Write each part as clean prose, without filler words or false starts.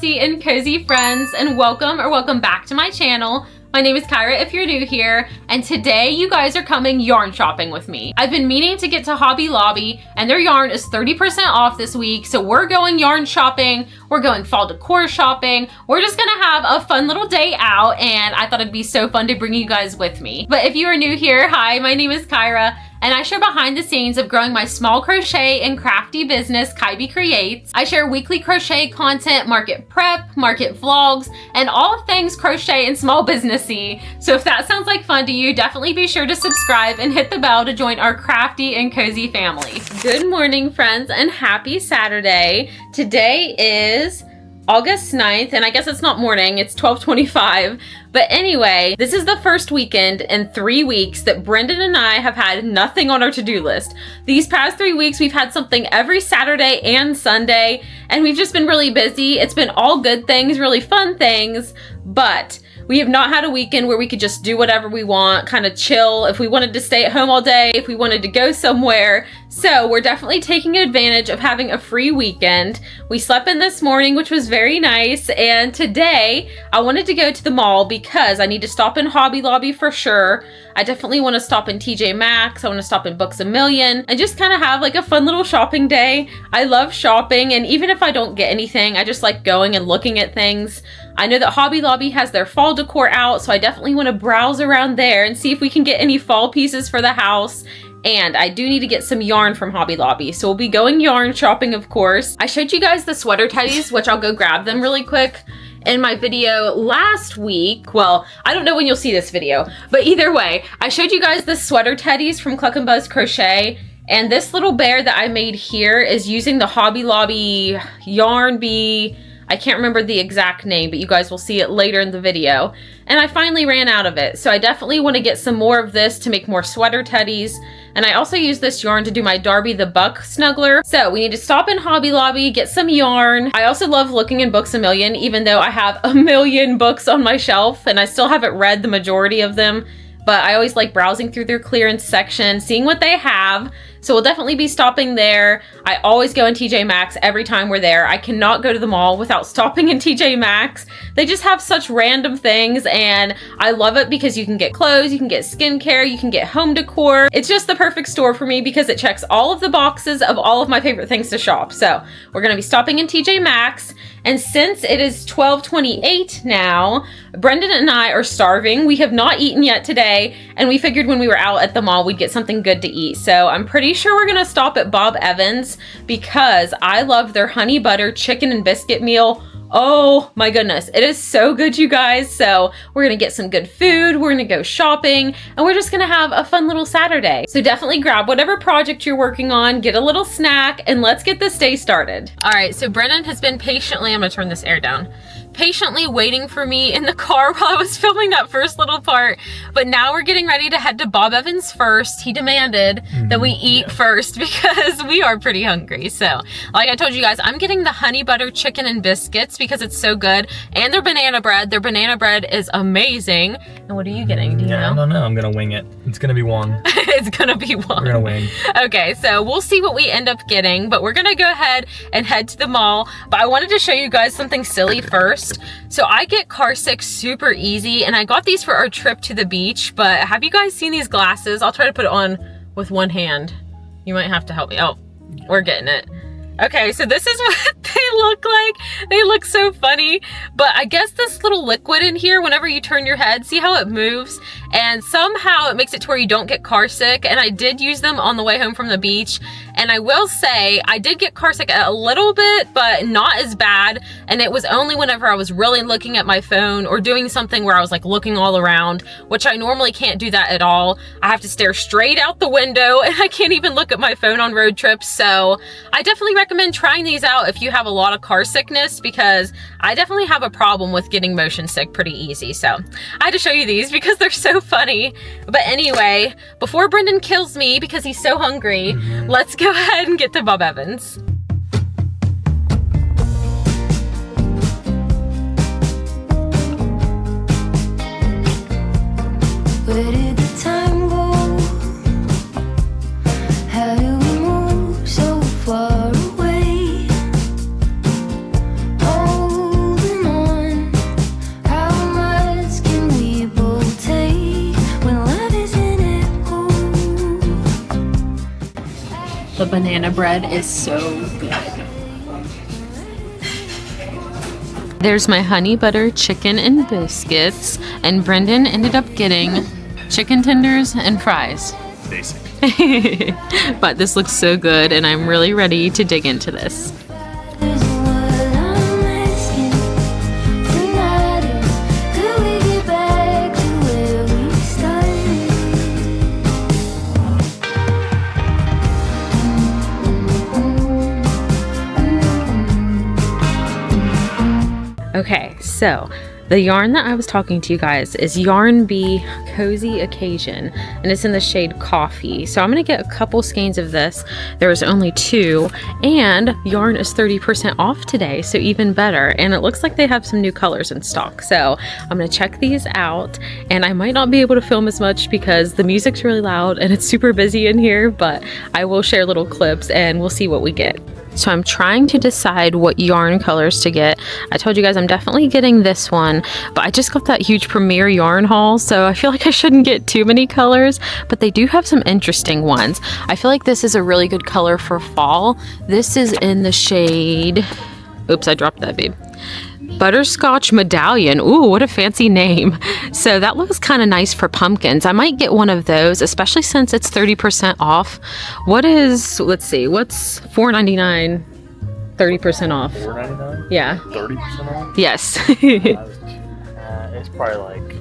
crafty and cozy friends, and welcome back to my channel. My name is Kyra if you're new here, and today you guys are coming yarn shopping with me. I've been meaning to get to Hobby Lobby, and their yarn is 30% off this week, so we're going yarn shopping, we're going fall decor shopping, we're just gonna have a fun little day out, and I thought it'd be so fun to bring you guys with me. But if you are new here, hi, my name is Kyra, and I share behind the scenes of growing my small crochet and crafty business, Kybee Creates. I share weekly crochet content, market prep, market vlogs, and all things crochet and small businessy. So if that sounds like fun to you, definitely be sure to subscribe and hit the bell to join our crafty and cozy family. Good morning, friends, and happy Saturday. Today is August 9th, and I guess it's not morning, it's 12:25. But anyway, this is the first weekend in 3 weeks that Brendan and I have had nothing on our to-do list. These past 3 weeks, we've had something every Saturday and Sunday, and we've just been really busy. It's been all good things, really fun things, but we have not had a weekend where we could just do whatever we want, kind of chill, if we wanted to stay at home all day, if we wanted to go somewhere. So we're definitely taking advantage of having a free weekend. We slept in this morning, which was very nice, and today I wanted to go to the mall because I need to stop in Hobby Lobby for sure. I definitely want to stop in TJ Maxx, I want to stop in Books A Million, and just kind of have like a fun little shopping day. I love shopping, and even if I don't get anything, I just like going and looking at things. I know that Hobby Lobby has their fall decor out, so I definitely want to browse around there and see if we can get any fall pieces for the house. And I do need to get some yarn from Hobby Lobby, so we'll be going yarn shopping, of course. I showed you guys the sweater teddies, which I'll go grab them really quick, in my video last week. Well, I don't know when you'll see this video, but either way, I showed you guys the sweater teddies from Cluck and Buzz Crochet, and this little bear that I made here is using the Hobby Lobby Yarn Bee. I can't remember the exact name, but you guys will see it later in the video. And I finally ran out of it, so I definitely want to get some more of this to make more sweater teddies. And I also use this yarn to do my Darby the Buck snuggler. So we need to stop in Hobby Lobby, get some yarn. I also love looking in Books A Million, even though I have a million books on my shelf and I still haven't read the majority of them. But I always like browsing through their clearance section, seeing what they have. So we'll definitely be stopping there. I always go in TJ Maxx every time we're there. I cannot go to the mall without stopping in TJ Maxx. They just have such random things, and I love it because you can get clothes, you can get skincare, you can get home decor. It's just the perfect store for me because it checks all of the boxes of all of my favorite things to shop. So we're gonna be stopping in TJ Maxx. And since it is 12:28 now, Brendan and I are starving. We have not eaten yet today, and we figured when we were out at the mall, we'd get something good to eat. So I'm pretty sure we're gonna stop at Bob Evans because I love their honey butter chicken and biscuit meal. Oh my goodness, it is so good, you guys. So we're gonna get some good food, we're gonna go shopping, and we're just gonna have a fun little Saturday. So definitely grab whatever project you're working on, get a little snack, and let's get this day started. All right, so Brennan has been patiently, I'm gonna turn this air down, patiently waiting for me in the car while I was filming that first little part. But now we're getting ready to head to Bob Evans first. He demanded that we eat first because we are pretty hungry. So like I told you guys, I'm getting the honey butter chicken and biscuits because it's so good, and their banana bread. Their banana bread is amazing. And what are you getting? Do you know? I don't know. I'm gonna wing it. It's gonna be one. It's gonna be one. We're gonna wing. Okay, so we'll see what we end up getting, but we're gonna go ahead and head to the mall. But I wanted to show you guys something silly first. So I get car sick super easy, and I got these for our trip to the beach, but have you guys seen these glasses? I'll try to put it on with one hand. You might have to help me. Oh, we're getting it. Okay, so this is what they look like. They look so funny, but I guess this little liquid in here, whenever you turn your head, see how it moves? And somehow it makes it to where you don't get car sick. And I did use them on the way home from the beach. And I will say, I did get car sick a little bit, but not as bad. And it was only whenever I was really looking at my phone or doing something where I was like looking all around, which I normally can't do that at all. I have to stare straight out the window, and I can't even look at my phone on road trips. So I definitely recommend trying these out if you have a lot of car sickness, because I definitely have a problem with getting motion sick pretty easy. So I had to show you these because they're so funny. But anyway, before Brendan kills me because he's so hungry, let's go ahead and get to Bob Evans. Where did the time go? How do we move so far away? All banana bread is so good. There's my honey butter chicken and biscuits, and Brendan ended up getting chicken tenders and fries. Basic. But this looks so good, and I'm really ready to dig into this. Is what I'm asking tonight is, could we get back to where we started? Okay, so the yarn that I was talking to you guys is Yarn Bee Cozy Occasion, and it's in the shade Coffee. So I'm gonna get a couple skeins of this. There was only 2, and yarn is 30% off today, so even better. And it looks like they have some new colors in stock. So I'm gonna check these out, and I might not be able to film as much because the music's really loud and it's super busy in here, but I will share little clips and we'll see what we get. So I'm trying to decide what yarn colors to get. I told you guys I'm definitely getting this one, but I just got that huge Premier yarn haul, so I feel like I shouldn't get too many colors, but they do have some interesting ones. I feel like this is a really good color for fall. This is in the shade, oops, I dropped that, babe. Butterscotch Medallion. Ooh, what a fancy name. So that looks kind of nice for pumpkins. I might get one of those, especially since it's 30% off. What is, let's see, what's $4.99? 30% off. $4.99? Yeah. 30% off? Yes. It's probably like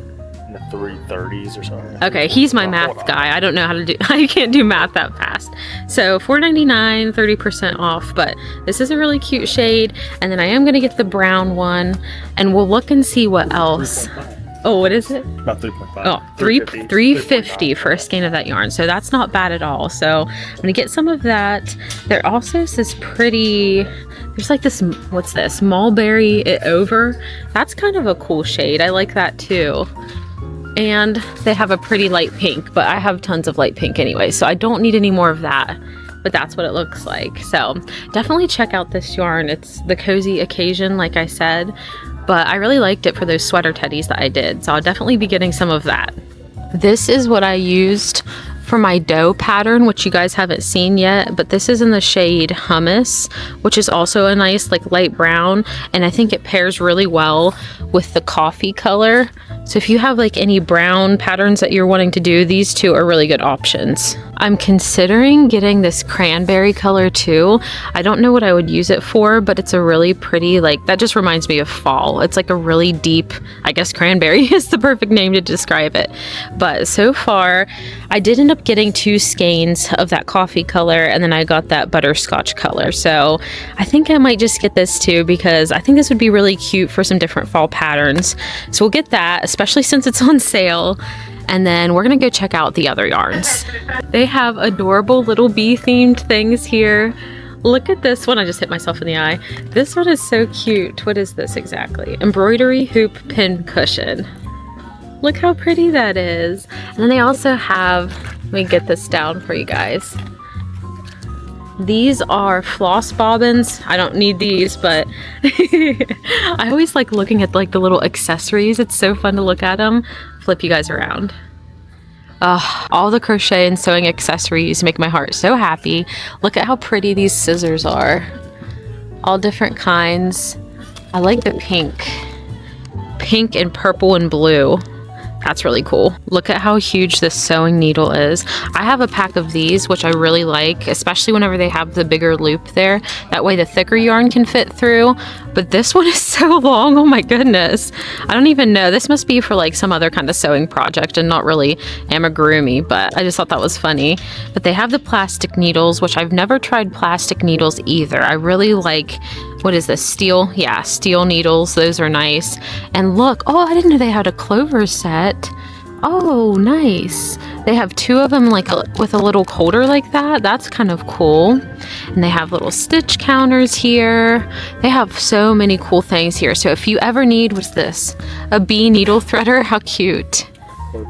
in the 330s or something. Okay, he's my Oh, math hold on. guy. I don't know how to do, I can't do math that fast. So $4.99, 30% off, but this is a really cute shade. And then I am gonna get the brown one, and we'll look and see what else. 3.5. Oh, what is it? About 3.5. Oh, $3.50 for a skein of that yarn. So that's not bad at all. So I'm gonna get some of that. There also is this pretty, there's like this, what's this? Mulberry It Over. That's kind of a cool shade. I like that too. And they have a pretty light pink, but I have tons of light pink anyway, so I don't need any more of that. But that's what it looks like. So definitely check out this yarn. It's the Cozy Occasion, like I said, but I really liked it for those sweater teddies that I did. So I'll definitely be getting some of that. This is what I used for my dough pattern, which you guys haven't seen yet, but this is in the shade Hummus, which is also a nice like light brown, and I think it pairs really well with the coffee color. So if you have like any brown patterns that you're wanting to do, these two are really good options. I'm considering getting this cranberry color too. I don't know what I would use it for, but it's a really pretty, like, that just reminds me of fall. It's like a really deep, I guess cranberry is the perfect name to describe it. But so far, I did end up getting 2 skeins of that coffee color, and then I got that butterscotch color. So I think I might just get this too, because I think this would be really cute for some different fall patterns. So we'll get that, especially since it's on sale. And then we're gonna go check out the other yarns. They have adorable little bee themed things here. Look at this one. I just hit myself in the eye. This one is so cute. What is this exactly? Embroidery hoop pin cushion. Look how pretty that is. And then they also have, let me get this down for you guys. These are floss bobbins. I don't need these, but I always like looking at like the little accessories. It's so fun to look at them. Flip you guys around. All the crochet and sewing accessories make my heart so happy. Look at how pretty these scissors are. All different kinds. I like the pink and purple and blue. That's really cool. Look at how huge this sewing needle is. I have a pack of these, which I really like, especially whenever they have the bigger loop there. That way the thicker yarn can fit through. But this one is so long, oh my goodness. I don't even know. This must be for like some other kind of sewing project and not really amigurumi, but I just thought that was funny. But they have the plastic needles, which I've never tried plastic needles either. I really like, what is this, steel? Yeah, steel needles. Those are nice. And look, oh, I didn't know they had a clover set. Oh, nice. They have 2 of them like with a little holder like that. That's kind of cool. And they have little stitch counters here. They have so many cool things here. So if you ever need, what's this? A bee needle threader? How cute.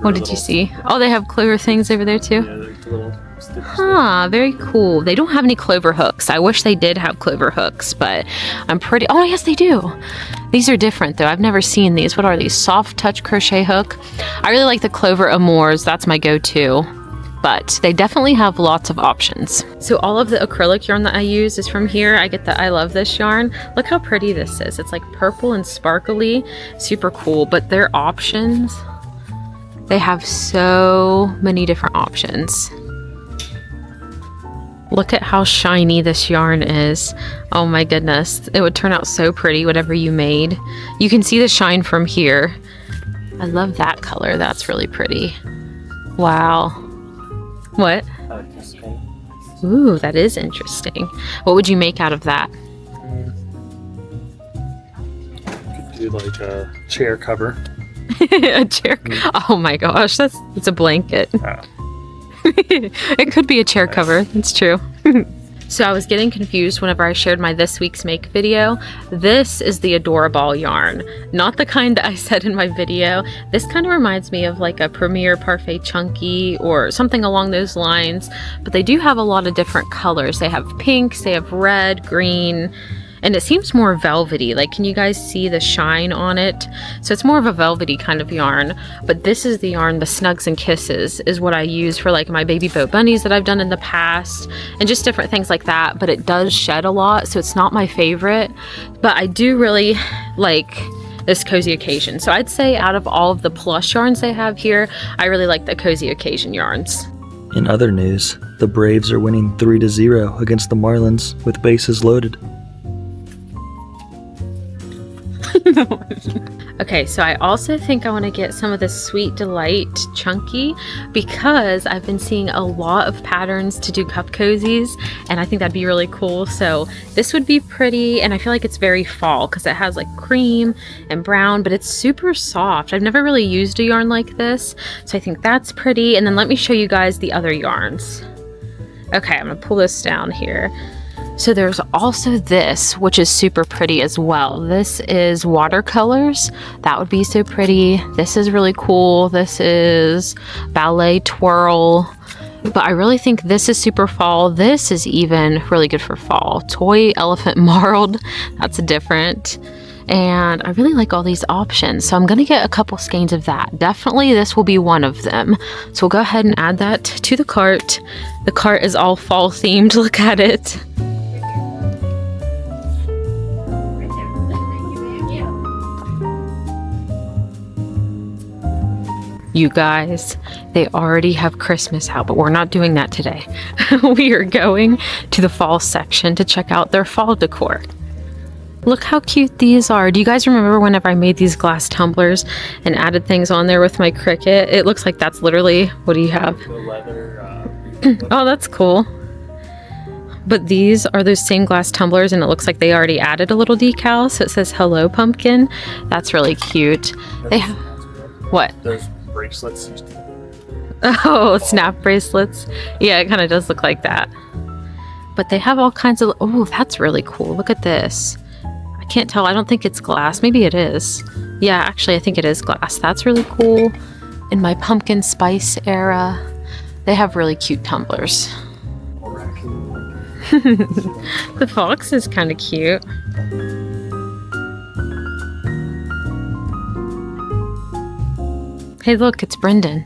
What did you see? Oh, they have clover things over there too? Yeah, like little stitches. Huh, very cool. They don't have any clover hooks. I wish they did have clover hooks, but I'm pretty, oh yes they do. These are different though. I've never seen these. What are these? Soft touch crochet hook. I really like the clover amours. That's my go-to. but they definitely have lots of options. So all of the acrylic yarn that I use is from here. I get the I Love This yarn. Look how pretty this is. It's like purple and sparkly, super cool, but their options, they have so many different options. Look at how shiny this yarn is. Oh my goodness. It would turn out so pretty, whatever you made. You can see the shine from here. I love that color. That's really pretty. Wow. What? Ooh, that is interesting. What would you make out of that? Could do like a chair cover. A chair. Oh my gosh, it's a blanket. Oh. It could be a chair cover. It's true. So I was getting confused whenever I shared my this week's make video. This is the Adorable yarn, not the kind that I said in my video. This kind of reminds me of like a Premier Parfait Chunky or something along those lines, but they do have a lot of different colors. They have pinks, they have red, green, and it seems more velvety. Like, can you guys see the shine on it? So it's more of a velvety kind of yarn, but this is the yarn, the Snugs and Kisses is what I use for like my baby boat bunnies that I've done in the past and just different things like that. But it does shed a lot, so it's not my favorite, but I do really like this Cozy Occasion. So I'd say out of all of the plush yarns they have here, I really like the Cozy Occasion yarns. In other news, the Braves are winning 3-0 against the Marlins with bases loaded. Okay, so I also think I want to get some of this Sweet Delight Chunky because I've been seeing a lot of patterns to do cup cozies, and I think that'd be really cool. So this would be pretty, and I feel like it's very fall because it has like cream and brown, but it's super soft. I've never really used a yarn like this, so I think that's pretty. And then let me show you guys the other yarns. Okay, I'm gonna pull this down here. So there's also this, which is super pretty as well. This is watercolors. That would be so pretty. This is really cool. This is ballet twirl. But I really think this is super fall. This is even really good for fall. Toy elephant marled. That's different. And I really like all these options. So I'm going to get a couple skeins of that. Definitely this will be one of them. So we'll go ahead and add that to the cart. The cart is all fall themed. Look at it. You guys, they already have Christmas out, but we're not doing that today. We are going to the fall section to check out their fall decor. Look how cute these are. Do you guys remember whenever I made these glass tumblers and added things on there with my Cricut? It looks like that's literally, what do you have? The leather. Oh, that's cool. But these are those same glass tumblers, and it looks like they already added a little decal, so it says "Hello Pumpkin." That's really cute. They have what? Those bracelets used to. Oh, snap bracelets. Yeah, it kind of does look like that. But they have all kinds of, oh, that's really cool. Look at this. I can't tell. I don't think it's glass. Maybe it is. Yeah, actually, I think it is glass. That's really cool. In my pumpkin spice era, they have really cute tumblers. The fox is kind of cute. Hey, look, it's Brendan.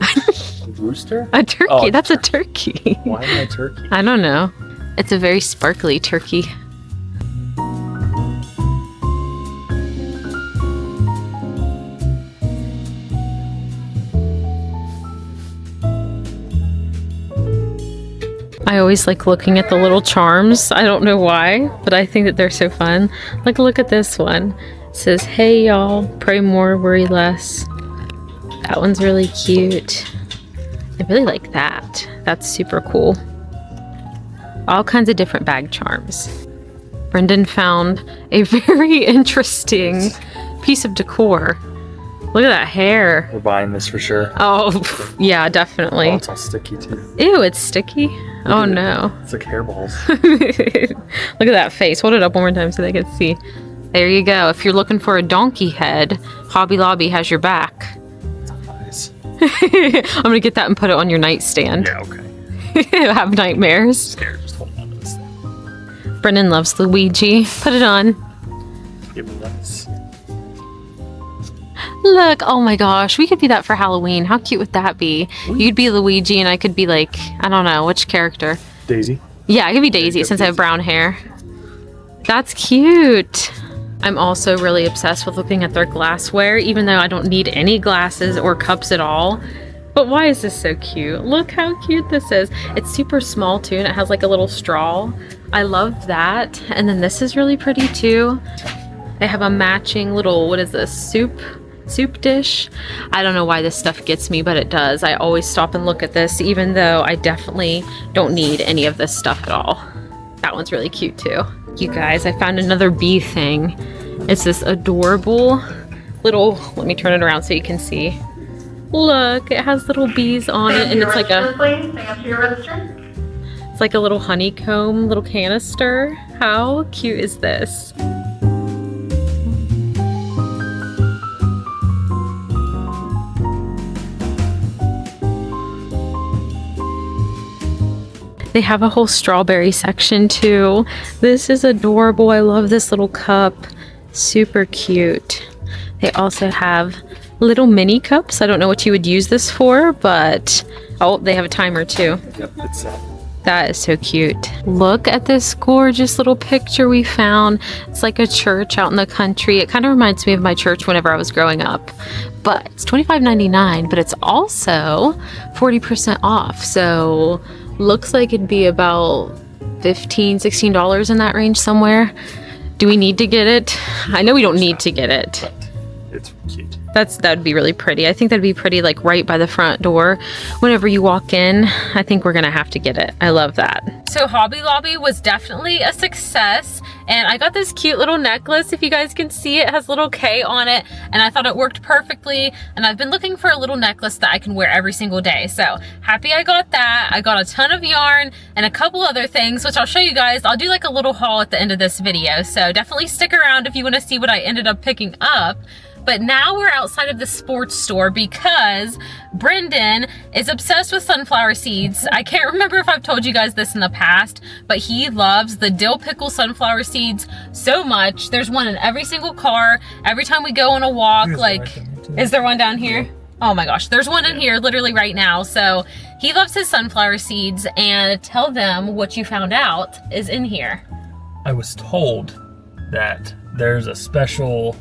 A rooster? A turkey. Oh, That's a turkey. Why am I turkey? I don't know. It's a very sparkly turkey. I always like looking at the little charms. I don't know why, but I think that they're so fun. Like, look at this one. It says, "Hey y'all, pray more, worry less." That one's really cute. I really like that. That's super cool. All kinds of different bag charms. Brendan found a very interesting piece of decor. Look at that hair. We're buying this for sure. Oh, yeah, definitely. Oh, it's all sticky too. Ew, it's sticky. Oh no. It's like hairballs. Look at that face. Hold it up one more time so they can see. There you go. If you're looking for a donkey head, Hobby Lobby has your back. Nice. I'm gonna get that and put it on your nightstand. Yeah, okay. Have nightmares. Scared. Just hold on to this thing. Brennan loves Luigi. Put it on. Give me this. Look, oh my gosh, we could be that for Halloween. How cute would that be? You'd be Luigi and I could be like, I don't know, which character? Daisy. Yeah, I could be Daisy since I have brown hair. That's cute. I'm also really obsessed with looking at their glassware, even though I don't need any glasses or cups at all. But why is this so cute? Look how cute this is. It's super small too, and it has like a little straw. I love that. And then this is really pretty too. They have a matching little, what is this, soup dish. I don't know why this stuff gets me, but it does. I always stop and look at this, even though I definitely don't need any of this stuff at all. That one's really cute too. You guys, I found another bee thing. It's this adorable little, let me turn it around so you can see. Look, it has little bees on it, and it's like it's like a little honeycomb, little canister. How cute is this? They have a whole strawberry section too. This is adorable. I love this little cup. Super cute. They also have little mini cups. I don't know what you would use this for, but oh, they have a timer too. Yep, it's set. That is so cute. Look at this gorgeous little picture we found. It's like a church out in the country. It kind of reminds me of my church whenever I was growing up. But it's $25.99, but it's also 40% off. So looks like it'd be about $15, $16 in that range somewhere. Do we need to get it? I know we don't need to get it. It's cute. That'd be really pretty. I think that'd be pretty like right by the front door. Whenever you walk in, I think we're gonna have to get it. I love that. So Hobby Lobby was definitely a success. And I got this cute little necklace. If you guys can see, it has a little K on it. And I thought it worked perfectly. And I've been looking for a little necklace that I can wear every single day. So happy I got that. I got a ton of yarn and a couple other things, which I'll show you guys. I'll do like a little haul at the end of this video. So definitely stick around if you wanna see what I ended up picking up. But now we're outside of the sports store because Brendan is obsessed with sunflower seeds. I can't remember if I've told you guys this in the past, but he loves the dill pickle sunflower seeds so much. There's one in every single car. Every time we go on a walk, is there one down here? Oh my gosh, there's one in here literally right now. So he loves his sunflower seeds, and tell them what you found out is in here. I was told that there's a special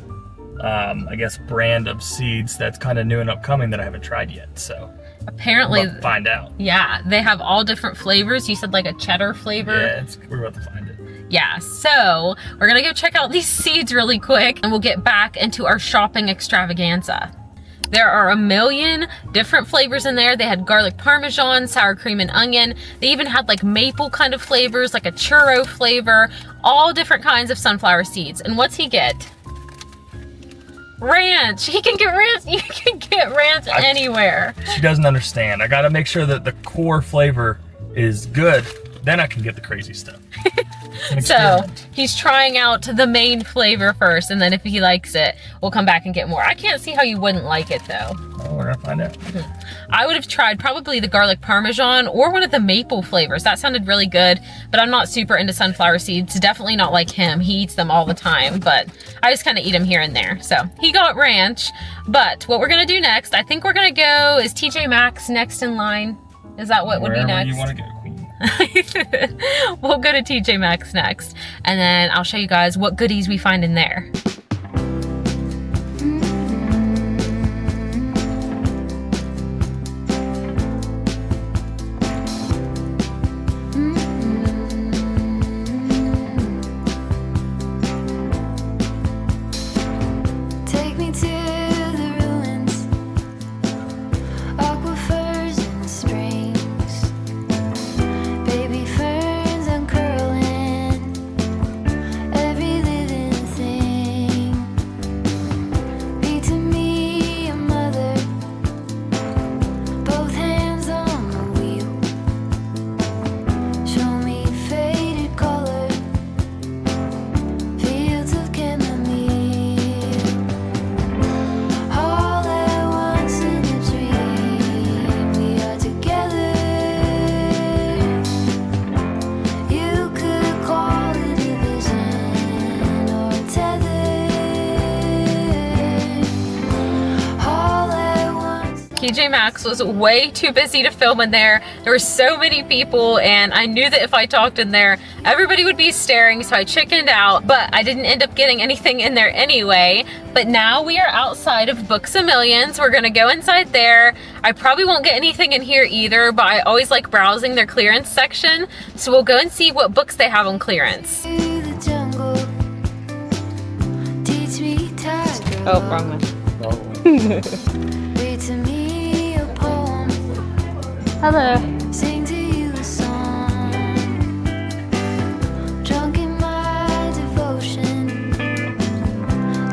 I guess brand of seeds that's kind of new and upcoming that I haven't tried yet, so apparently we're about to find out. Yeah, they have all different flavors. You said like a cheddar flavor. Yeah, we're about to find it. Yeah, so we're gonna go check out these seeds really quick and we'll get back into our shopping extravaganza. There are a million different flavors in there. They had garlic parmesan, sour cream and onion. They even had like maple kind of flavors, like a churro flavor, all different kinds of sunflower seeds. And what's he get? Ranch. He can get ranch. You can get ranch anywhere. She doesn't understand. I gotta make sure that the core flavor is good, then I can get the crazy stuff. So he's trying out the main flavor first, and then if he likes it, we'll come back and get more. I can't see how you wouldn't like it though. Oh, we're gonna find out. I would have tried probably the garlic parmesan or one of the maple flavors. That sounded really good, but I'm not super into sunflower seeds. Definitely not like him. He eats them all the time, but I just kind of eat them here and there. So he got ranch, but what we're gonna do next, I think we're gonna go, is TJ Maxx next in line? Is that what would be next? Wherever you wanna go, Queen. We'll go to TJ Maxx next, and then I'll show you guys what goodies we find in there. Take me to the ruins, aquifers and springs, baby ferns uncurling, every living thing. TJ Maxx was way too busy to film in there. There were so many people and I knew that if I talked in there, everybody would be staring, so I chickened out, but I didn't end up getting anything in there anyway. But now we are outside of Books A Millions. We're gonna go inside there. I probably won't get anything in here either, but I always like browsing their clearance section. So we'll go and see what books they have on clearance. Oh, wrong one. Read to me a poem. Hello. Sing to you a song. Drunk in my devotion.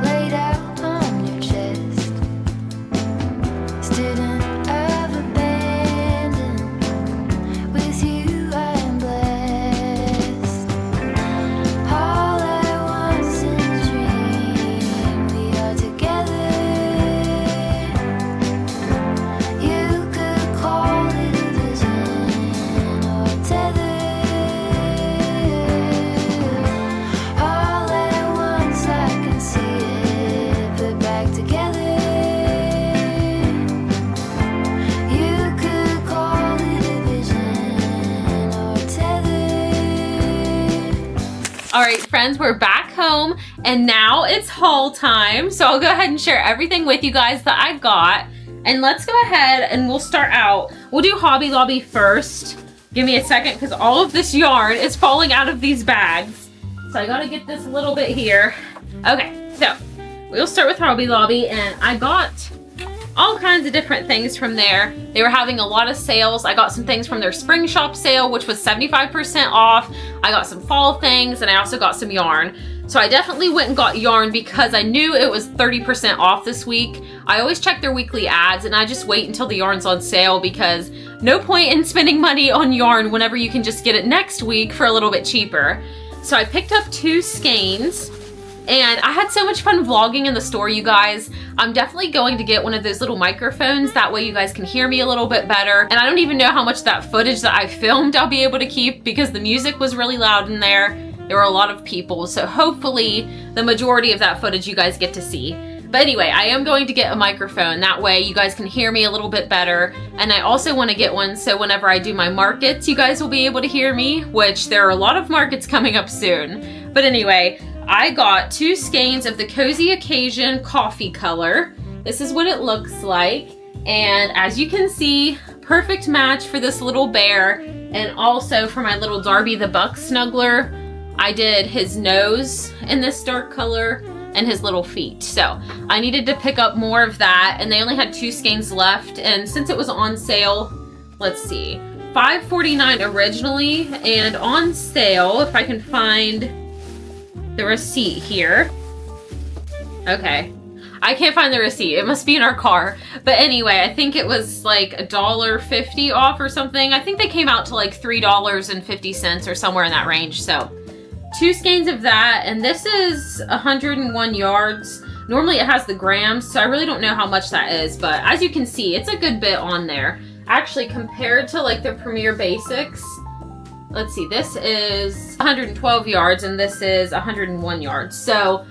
Laid out on your chest. Student of abandon. With you I am blessed. All at once in a dream. We are together. You could call it a vision or a tether. All at once I can see it put back together. You could call it a vision or a tether. All right, friends, we're back home and now it's haul time. So I'll go ahead and share everything with you guys that I got. And let's go ahead and we'll start out. We'll do Hobby Lobby first. Give me a second because all of this yarn is falling out of these bags. So I gotta get this a little bit here. Okay, so we'll start with Hobby Lobby and I got all kinds of different things from there. They were having a lot of sales. I got some things from their spring shop sale, which was 75% off. I got some fall things and I also got some yarn. So I definitely went and got yarn because I knew it was 30% off this week. I always check their weekly ads and I just wait until the yarn's on sale because no point in spending money on yarn whenever you can just get it next week for a little bit cheaper. So I picked up 2 skeins. And I had so much fun vlogging in the store, you guys. I'm definitely going to get one of those little microphones. That way you guys can hear me a little bit better. And I don't even know how much that footage that I filmed I'll be able to keep because the music was really loud in there. There were a lot of people. So hopefully the majority of that footage you guys get to see. But anyway, I am going to get a microphone. That way you guys can hear me a little bit better. And I also want to get one so whenever I do my markets, you guys will be able to hear me, which there are a lot of markets coming up soon. But anyway, I got 2 skeins of the Cozy Occasion coffee color. This is what it looks like. And as you can see, perfect match for this little bear and also for my little Darby the Buck snuggler. I did his nose in this dark color and his little feet. So I needed to pick up more of that and they only had 2 skeins left. And since it was on sale, let's see, $5.49 originally and on sale, if I can find the receipt here. Okay, I can't find the receipt. It must be in our car. But anyway, I think it was like $1.50 off or something. I think they came out to like $3.50 or somewhere in that range. So 2 skeins of that, and this is 101 yards. Normally it has the grams, so I really don't know how much that is, but as you can see, it's a good bit on there. Actually, compared to like the Premier Basics, let's see, this is 112 yards and this is 101 yards. So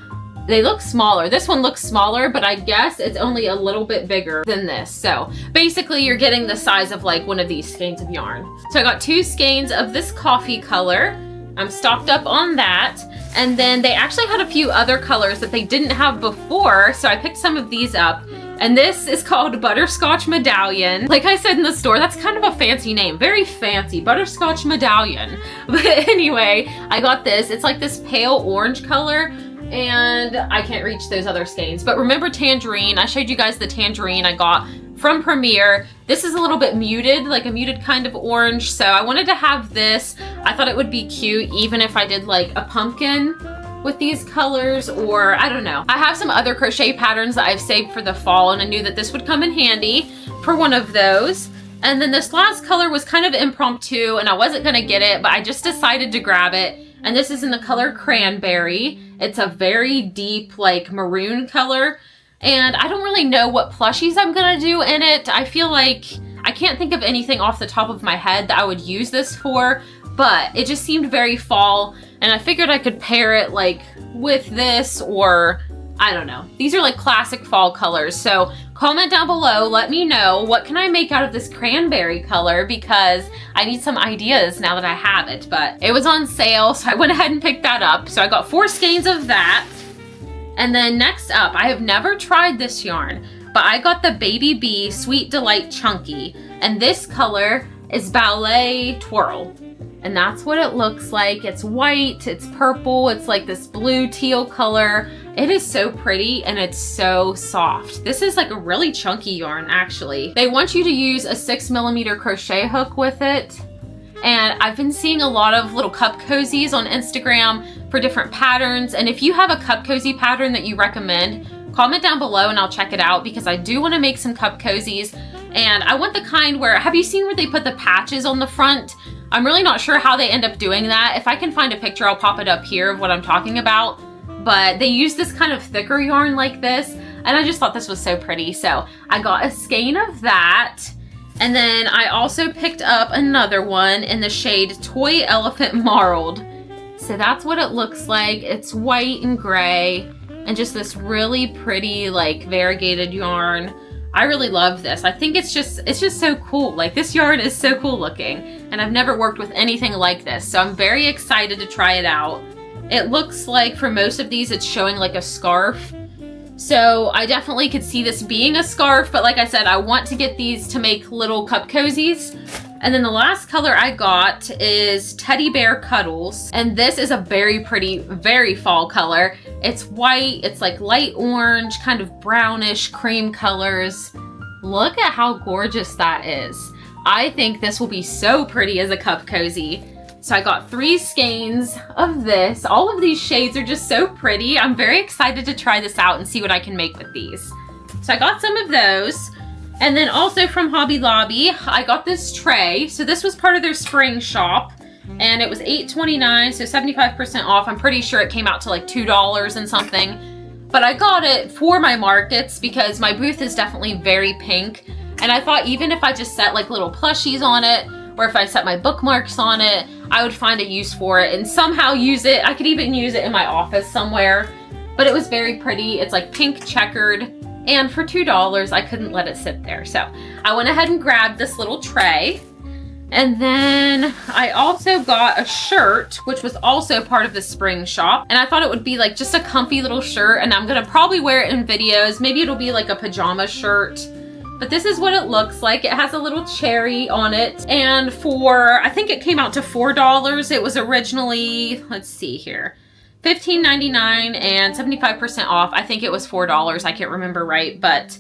they look smaller. This one looks smaller, but I guess it's only a little bit bigger than this. So basically you're getting the size of like one of these skeins of yarn. So I got 2 skeins of this coffee color. I'm stocked up on that. And then they actually had a few other colors that they didn't have before. So I picked some of these up. And this is called Butterscotch Medallion. Like I said in the store, that's kind of a fancy name. Very fancy, Butterscotch Medallion. But anyway, I got this. It's like this pale orange color. And I can't reach those other skeins. But remember Tangerine? I showed you guys the Tangerine I got from Premier. This is a little bit muted, like a muted kind of orange. So I wanted to have this. I thought it would be cute even if I did like a pumpkin with these colors, or I don't know. I have some other crochet patterns that I've saved for the fall and I knew that this would come in handy for one of those. And then this last color was kind of impromptu and I wasn't gonna get it, but I just decided to grab it. And this is in the color Cranberry. It's a very deep like maroon color. And I don't really know what plushies I'm gonna do in it. I feel like I can't think of anything off the top of my head that I would use this for, but it just seemed very fall and I figured I could pair it like with this or I don't know. These are like classic fall colors. So comment down below, let me know what can I make out of this cranberry color, because I need some ideas now that I have it. But it was on sale, so I went ahead and picked that up. So I got 4 skeins of that. And then next up, I have never tried this yarn, but I got the Baby Bee Sweet Delight Chunky. And this color is Ballet Twirl. And that's what it looks like. It's white, it's purple, it's like this blue teal color. It is so pretty and it's so soft. This is like a really chunky yarn actually. They want you to use a 6mm crochet hook with it. And I've been seeing a lot of little cup cozies on Instagram for different patterns. And if you have a cup cozy pattern that you recommend, comment down below and I'll check it out, because I do want to make some cup cozies. And I want the kind where, have you seen where they put the patches on the front? I'm really not sure how they end up doing that. If I can find a picture, I'll pop it up here of what I'm talking about. But they use this kind of thicker yarn like this, and I just thought this was so pretty. So I got a skein of that. And then I also picked up another one in the shade Toy Elephant Marled. So that's what it looks like. It's white and gray, and just this really pretty like variegated yarn. I really love this. I think it's just so cool. Like, this yarn is so cool looking, and I've never worked with anything like this. So I'm very excited to try it out. It looks like for most of these, it's showing like a scarf. So I definitely could see this being a scarf, but like I said, I want to get these to make little cup cozies. And then the last color I got is Teddy Bear Cuddles. And this is a very pretty, very fall color. It's white, it's like light orange, kind of brownish cream colors. Look at how gorgeous that is. I think this will be so pretty as a cup cozy. So I got 3 skeins of this. All of these shades are just so pretty. I'm very excited to try this out and see what I can make with these. So I got some of those. And then also from Hobby Lobby, I got this tray. So this was part of their spring shop, and it was $8.29, so 75% off. I'm pretty sure it came out to like $2 and something. But I got it for my markets because my booth is definitely very pink. And I thought even if I just set like little plushies on it, or if I set my bookmarks on it, I would find a use for it and somehow use it. I could even use it in my office somewhere. But it was very pretty. It's like pink checkered. And for $2, I couldn't let it sit there. So I went ahead and grabbed this little tray. And then I also got a shirt, which was also part of the spring shop. And I thought it would be like just a comfy little shirt, and I'm gonna probably wear it in videos. Maybe it'll be like a pajama shirt. But this is what it looks like. It has a little cherry on it. And for, I think it came out to $4. It was originally, let's see here, $15.99 and 75% off. I think it was $4. I can't remember right, but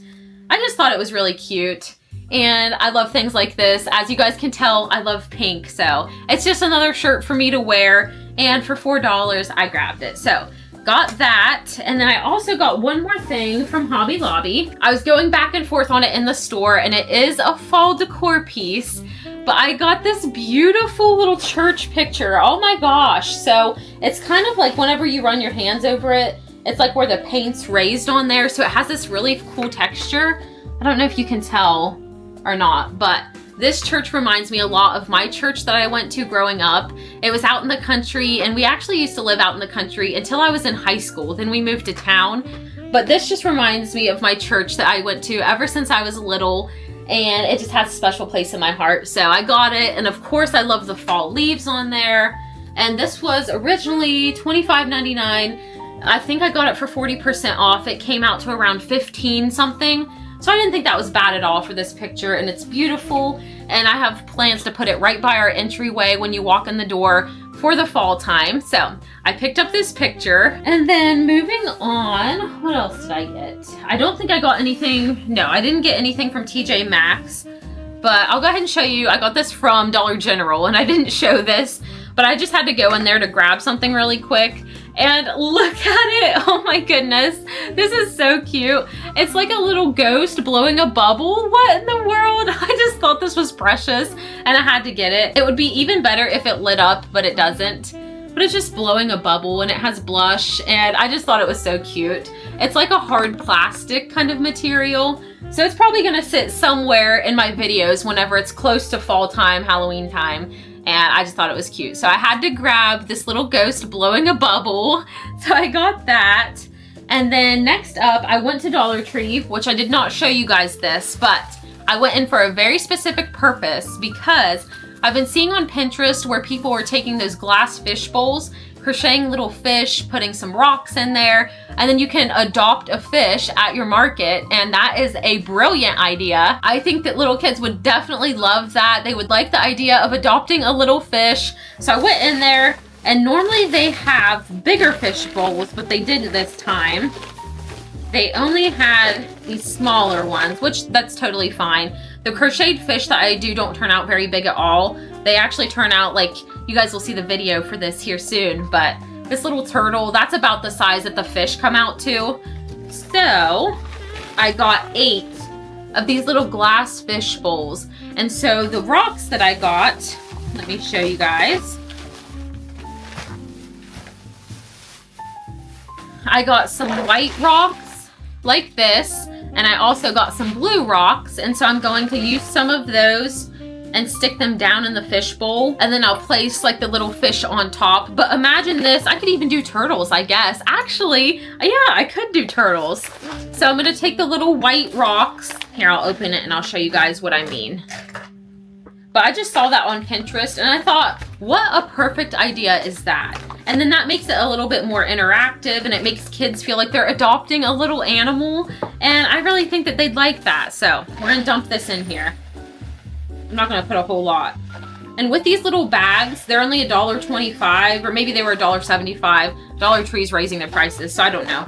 I just thought it was really cute. And I love things like this. As you guys can tell, I love pink. So it's just another shirt for me to wear. And for $4, I grabbed it. So got that. And then I also got one more thing from Hobby Lobby. I was going back and forth on it in the store, and it is a fall decor piece. But I got this beautiful little church picture. Oh my gosh. So it's kind of like whenever you run your hands over it, it's like where the paint's raised on there. So it has this really cool texture. I don't know if you can tell or not, but this church reminds me a lot of my church that I went to growing up. It was out in the country, and we actually used to live out in the country until I was in high school. Then we moved to town. But this just reminds me of my church that I went to ever since I was little. And it just has a special place in my heart. So I got it. And of course I love the fall leaves on there. And this was originally $25.99. I think I got it for 40% off. It came out to around 15 something. So I didn't think that was bad at all for this picture. And it's beautiful. And I have plans to put it right by our entryway when you walk in the door for the fall time. So I picked up this picture. And then moving on, what else did I get? I don't think I got anything. No, I didn't get anything from TJ Maxx. But I'll go ahead and show you. I got this from Dollar General, and I didn't show this, but I just had to go in there to grab something really quick. And look at it. Oh my goodness. This is so cute. It's like a little ghost blowing a bubble. What in the world? I just thought this was precious, and I had to get it. It would be even better if it lit up, but it doesn't. But it's just blowing a bubble, and it has blush, and I just thought it was so cute. It's like a hard plastic kind of material. So it's probably gonna sit somewhere in my videos whenever it's close to fall time, Halloween time. And I just thought it was cute. So I had to grab this little ghost blowing a bubble. So I got that. And then next up, I went to Dollar Tree, which I did not show you guys this, but I went in for a very specific purpose because I've been seeing on Pinterest where people were taking those glass fish bowls, crocheting little fish, putting some rocks in there, and then you can adopt a fish at your market, and that is a brilliant idea. I think that little kids would definitely love that. They would like the idea of adopting a little fish. So I went in there, and normally they have bigger fish bowls, but they didn't this time. They only had these smaller ones, which that's totally fine. The crocheted fish that I do don't turn out very big at all. They actually turn out like, you guys will see the video for this here soon, but this little turtle, that's about the size that the fish come out to. So I got 8 of these little glass fish bowls. And so the rocks that I got, let me show you guys. I got some white rocks like this, and I also got some blue rocks, and so I'm going to use some of those and stick them down in the fish bowl, and then I'll place like the little fish on top. But imagine this, I could even do turtles, I guess. Actually, yeah, I could do turtles. So I'm gonna take the little white rocks. Here, I'll open it and I'll show you guys what I mean. But I just saw that on Pinterest and I thought, what a perfect idea is that? And then that makes it a little bit more interactive and it makes kids feel like they're adopting a little animal. And I really think that they'd like that. So we're gonna dump this in here. I'm not gonna put a whole lot. And with these little bags, they're only $1.25, or maybe they were $1.75. Dollar Tree's raising their prices, so I don't know.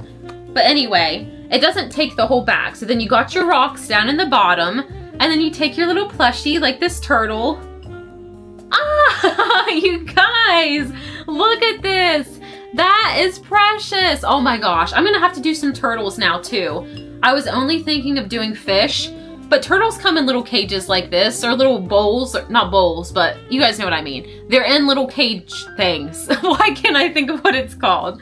But anyway, it doesn't take the whole bag. So then you got your rocks down in the bottom, and then you take your little plushie, like this turtle. Ah, you guys, look at this. That is precious. Oh my gosh, I'm gonna have to do some turtles now too. I was only thinking of doing fish, but turtles come in little cages like this, or little bowls, or not bowls, but you guys know what I mean. They're in little cage things. Why can't I think of what it's called?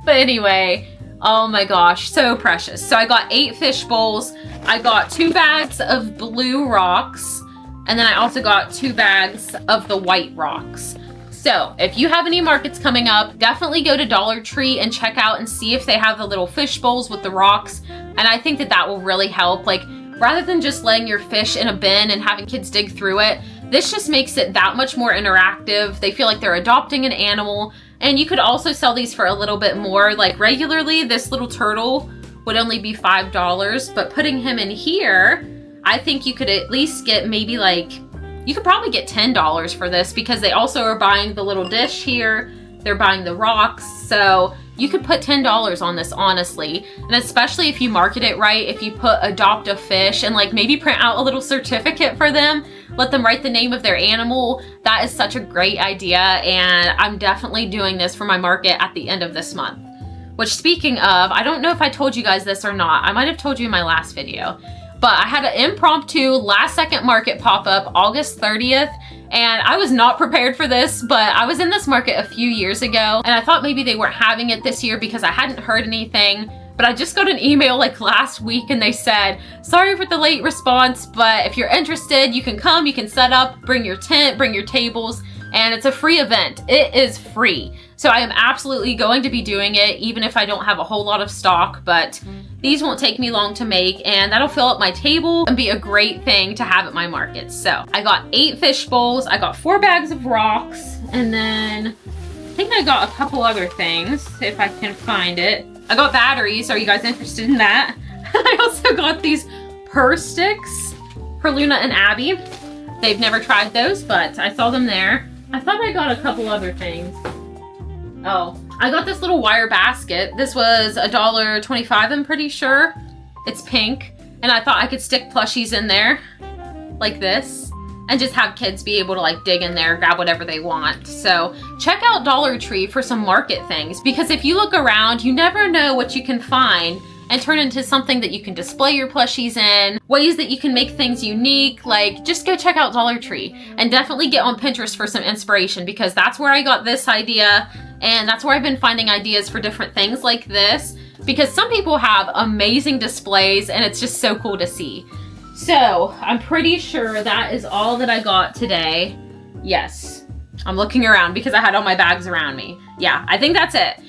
But anyway, oh my gosh, so precious. So I got 8 fish bowls. I got 2 bags of blue rocks, and then I also got 2 bags of the white rocks. So if you have any markets coming up, definitely go to Dollar Tree and check out and see if they have the little fish bowls with the rocks. And I think that that will really help. Like, rather than just laying your fish in a bin and having kids dig through it, this just makes it that much more interactive. They feel like they're adopting an animal. And you could also sell these for a little bit more. Like regularly, this little turtle would only be $5, but putting him in here, I think you could at least get maybe like, you could probably get $10 for this because they also are buying the little dish here. They're buying the rocks. So you could put $10 on this, honestly. And especially if you market it right, if you put adopt a fish and like maybe print out a little certificate for them, let them write the name of their animal. That is such a great idea. And I'm definitely doing this for my market at the end of this month. Which, speaking of, I don't know if I told you guys this or not. I might have told you in my last video. But I had an impromptu last second market pop up August 30th. And I was not prepared for this, but I was in this market a few years ago. And I thought maybe they weren't having it this year because I hadn't heard anything. But I just got an email like last week and they said, sorry for the late response, but if you're interested, you can come, you can set up, bring your tent, bring your tables, and it's a free event. It is free. So I am absolutely going to be doing it, even if I don't have a whole lot of stock, but these won't take me long to make, and that'll fill up my table and be a great thing to have at my market. So I got 8 fish bowls, I got 4 bags of rocks, and then I think I got a couple other things, if I can find it. I got batteries. Are you guys interested in that? I also got these purr sticks for Luna and Abby. They've never tried those, but I saw them there. I thought I got a couple other things. Oh, I got this little wire basket. This was $1.25, I'm pretty sure. It's pink. And I thought I could stick plushies in there like this and just have kids be able to like dig in there, grab whatever they want. So check out Dollar Tree for some market things, because if you look around, you never know what you can find and turn into something that you can display your plushies in, ways that you can make things unique. Like, just go check out Dollar Tree and definitely get on Pinterest for some inspiration, because that's where I got this idea. And that's where I've been finding ideas for different things like this, because some people have amazing displays and it's just so cool to see. So I'm pretty sure that is all that I got today. Yes, I'm looking around because I had all my bags around me. Yeah, I think that's it.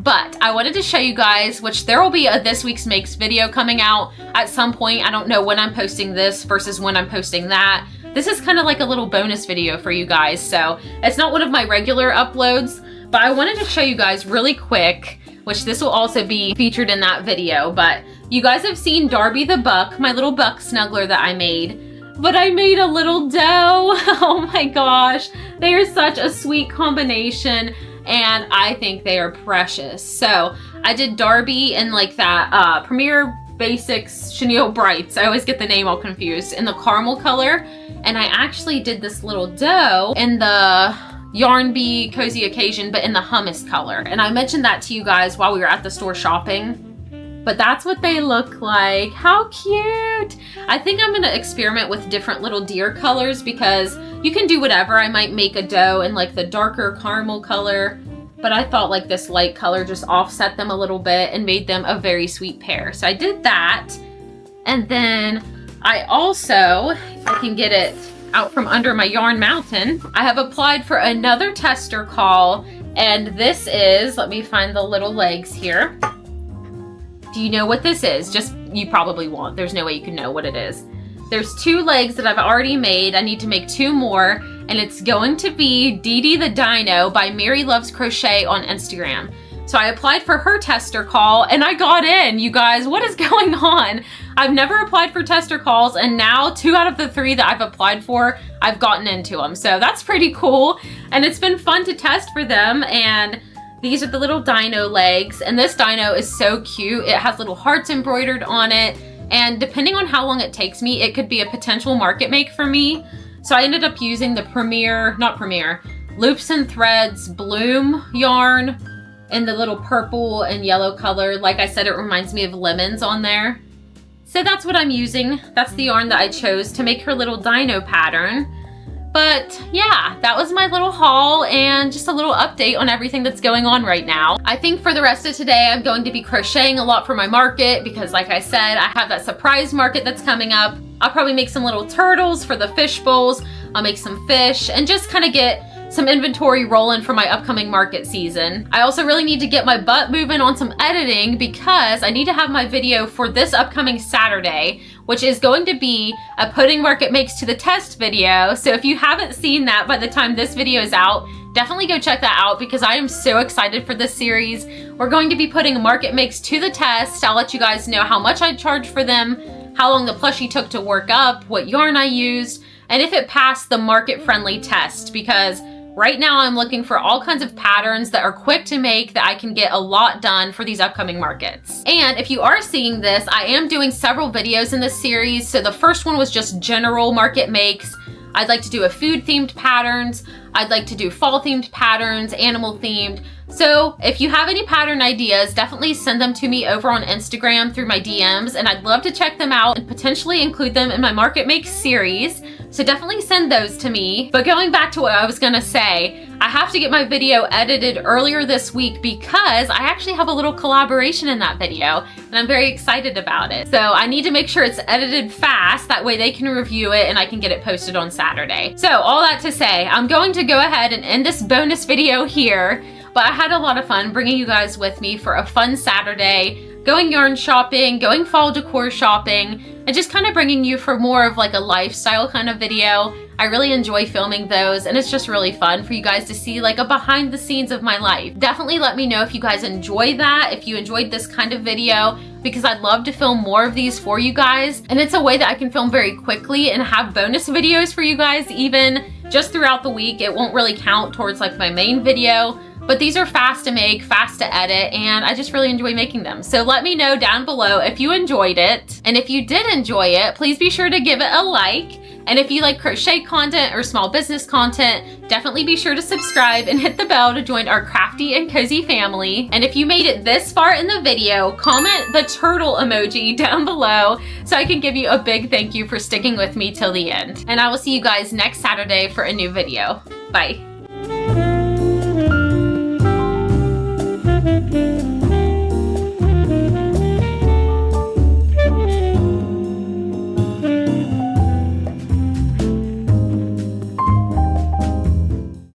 But I wanted to show you guys, which there will be a this week's makes video coming out at some point. I don't know when I'm posting this versus when I'm posting that. This is kind of like a little bonus video for you guys. So it's not one of my regular uploads, but I wanted to show you guys really quick, which this will also be featured in that video. But you guys have seen Darby the Buck, my little buck snuggler that I made. But I made a little doe. Oh my gosh. They are such a sweet combination and I think they are precious. So I did Darby in like that Premier Basics Chenille Brights. I always get the name all confused, in the caramel color. And I actually did this little doe in the Yarn Bee Cozy Occasion, but in the hummus color. And I mentioned that to you guys while we were at the store shopping. But that's what they look like. How cute! I think I'm gonna experiment with different little deer colors because you can do whatever. I might make a doe in like the darker caramel color, but I thought like this light color just offset them a little bit and made them a very sweet pair. So I did that. And then I also, if I can get it out from under my yarn mountain, I have applied for another tester call, and this is, let me find the little legs here. Do you know what this is? Just, you probably won't. There's no way you can know what it is. There's 2 legs that I've already made. I need to make 2 more, and it's going to be Dee Dee the Dino by Mary Loves Crochet on Instagram. So I applied for her tester call and I got in, you guys. What is going on? I've never applied for tester calls, and now 2 out of the 3 that I've applied for, I've gotten into them. So that's pretty cool. And it's been fun to test for them. And these are the little dino legs, and this dino is so cute. It has little hearts embroidered on it, and depending on how long it takes me, it could be a potential market make for me. So I ended up using the Loops and Threads Bloom yarn in the little purple and yellow color. Like I said, it reminds me of lemons on there. So that's what I'm using. That's the yarn that I chose to make her little dino pattern. But yeah, that was my little haul and just a little update on everything that's going on right now. I think for the rest of today, I'm going to be crocheting a lot for my market because like I said, I have that surprise market that's coming up. I'll probably make some little turtles for the fish bowls. I'll make some fish and just kind of get some inventory rolling for my upcoming market season. I also really need to get my butt moving on some editing because I need to have my video for this upcoming Saturday, which is going to be a pudding market makes to the test video. So if you haven't seen that by the time this video is out, definitely go check that out because I am so excited for this series. We're going to be putting market makes to the test. I'll let you guys know how much I charge for them, how long the plushie took to work up, what yarn I used, and if it passed the market friendly test, because right now I'm looking for all kinds of patterns that are quick to make that I can get a lot done for these upcoming markets. And if you are seeing this, I am doing several videos in this series. So the first one was just general market makes. I'd like to do a food themed patterns. I'd like to do fall themed patterns, animal themed. So if you have any pattern ideas, definitely send them to me over on Instagram through my DMs, and I'd love to check them out and potentially include them in my market makes series. So definitely send those to me. But going back to what I was gonna say, I have to get my video edited earlier this week because I actually have a little collaboration in that video and I'm very excited about it. So I need to make sure it's edited fast, that way they can review it and I can get it posted on Saturday. So all that to say, I'm going to go ahead and end this bonus video here, but I had a lot of fun bringing you guys with me for a fun Saturday, going yarn shopping, going fall decor shopping, and just kind of bringing you for more of like a lifestyle kind of video. I really enjoy filming those, and it's just really fun for you guys to see like a behind the scenes of my life. Definitely let me know if you guys enjoy that, if you enjoyed this kind of video, because I'd love to film more of these for you guys. And it's a way that I can film very quickly and have bonus videos for you guys even just throughout the week. It won't really count towards like my main video, but these are fast to make, fast to edit, and I just really enjoy making them. So let me know down below if you enjoyed it. And if you did enjoy it, please be sure to give it a like. And if you like crochet content or small business content, definitely be sure to subscribe and hit the bell to join our crafty and cozy family. And if you made it this far in the video, comment the turtle emoji down below so I can give you a big thank you for sticking with me till the end. And I will see you guys next Saturday for a new video. Bye.